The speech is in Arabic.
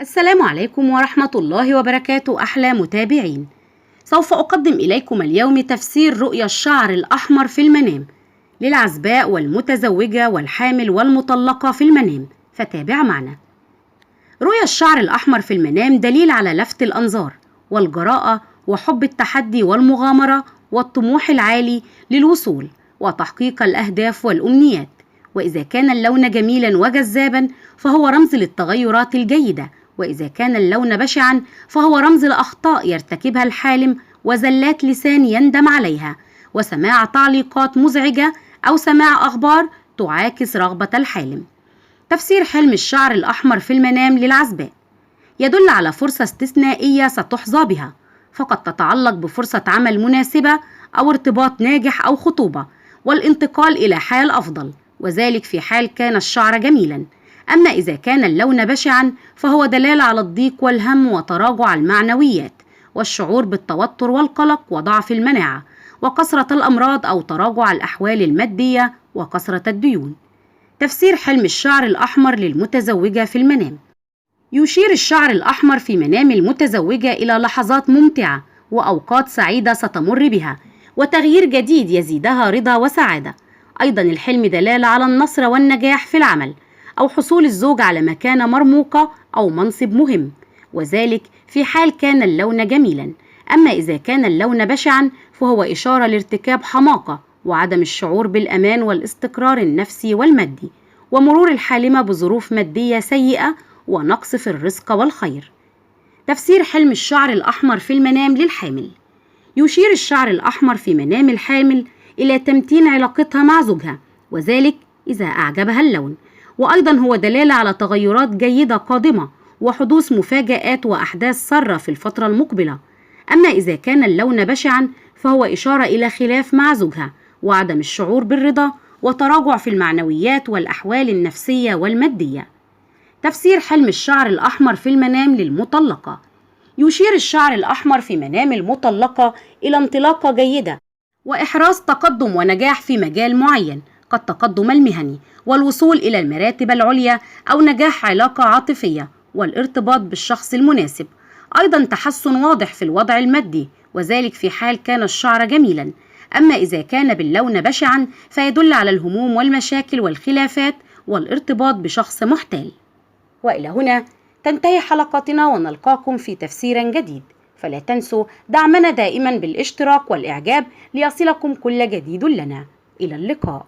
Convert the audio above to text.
السلام عليكم ورحمة الله وبركاته أحلى متابعين. سوف أقدم إليكم اليوم تفسير رؤيا الشعر الأحمر في المنام للعزباء والمتزوجة والحامل والمطلقة في المنام، فتابع معنا. رؤيا الشعر الأحمر في المنام دليل على لفت الأنظار والجراءة وحب التحدي والمغامرة والطموح العالي للوصول وتحقيق الأهداف والأمنيات. وإذا كان اللون جميلا وجذابا فهو رمز للتغيرات الجيدة، وإذا كان اللون بشعا فهو رمز لأخطاء يرتكبها الحالم وزلات لسان يندم عليها، وسماع تعليقات مزعجة أو سماع أخبار تعاكس رغبة الحالم. تفسير حلم الشعر الأحمر في المنام للعزباء يدل على فرصة استثنائية ستحظى بها، فقد تتعلق بفرصة عمل مناسبة أو ارتباط ناجح أو خطوبة والانتقال إلى حال أفضل، وذلك في حال كان الشعر جميلا. أما إذا كان اللون بشعا فهو دلالة على الضيق والهم وتراجع المعنويات والشعور بالتوتر والقلق وضعف المناعة وكثرة الأمراض أو تراجع الأحوال المادية وكثرة الديون. تفسير حلم الشعر الأحمر للمتزوجة في المنام. يشير الشعر الأحمر في منام المتزوجة إلى لحظات ممتعة وأوقات سعيدة ستمر بها وتغيير جديد يزيدها رضا وسعادة. أيضا الحلم دلالة على النصر والنجاح في العمل أو حصول الزوج على مكانة مرموقة أو منصب مهم، وذلك في حال كان اللون جميلا. أما إذا كان اللون بشعا فهو إشارة لارتكاب حماقة وعدم الشعور بالأمان والاستقرار النفسي والمادي ومرور الحالمة بظروف مادية سيئة ونقص في الرزق والخير. تفسير حلم الشعر الأحمر في المنام للحامل. يشير الشعر الأحمر في منام الحامل إلى تمتين علاقتها مع زوجها، وذلك إذا أعجبها اللون، وأيضا هو دلالة على تغيرات جيدة قادمة وحدوث مفاجآت وأحداث سارة في الفترة المقبلة. أما إذا كان اللون بشعا فهو إشارة إلى خلاف مع زوجها وعدم الشعور بالرضا وتراجع في المعنويات والأحوال النفسية والمادية. تفسير حلم الشعر الأحمر في المنام للمطلقة. يشير الشعر الأحمر في منام المطلقة إلى انطلاقة جيدة وإحراز تقدم ونجاح في مجال معين، قد تقدم المهني والوصول إلى المراتب العليا أو نجاح علاقة عاطفية والارتباط بالشخص المناسب. أيضا تحسن واضح في الوضع المادي، وذلك في حال كان الشعر جميلا. أما إذا كان باللون بشعا فيدل على الهموم والمشاكل والخلافات والارتباط بشخص محتال. وإلى هنا تنتهي حلقتنا، ونلقاكم في تفسير جديد. فلا تنسوا دعمنا دائما بالاشتراك والإعجاب ليصلكم كل جديد لنا. إلى اللقاء.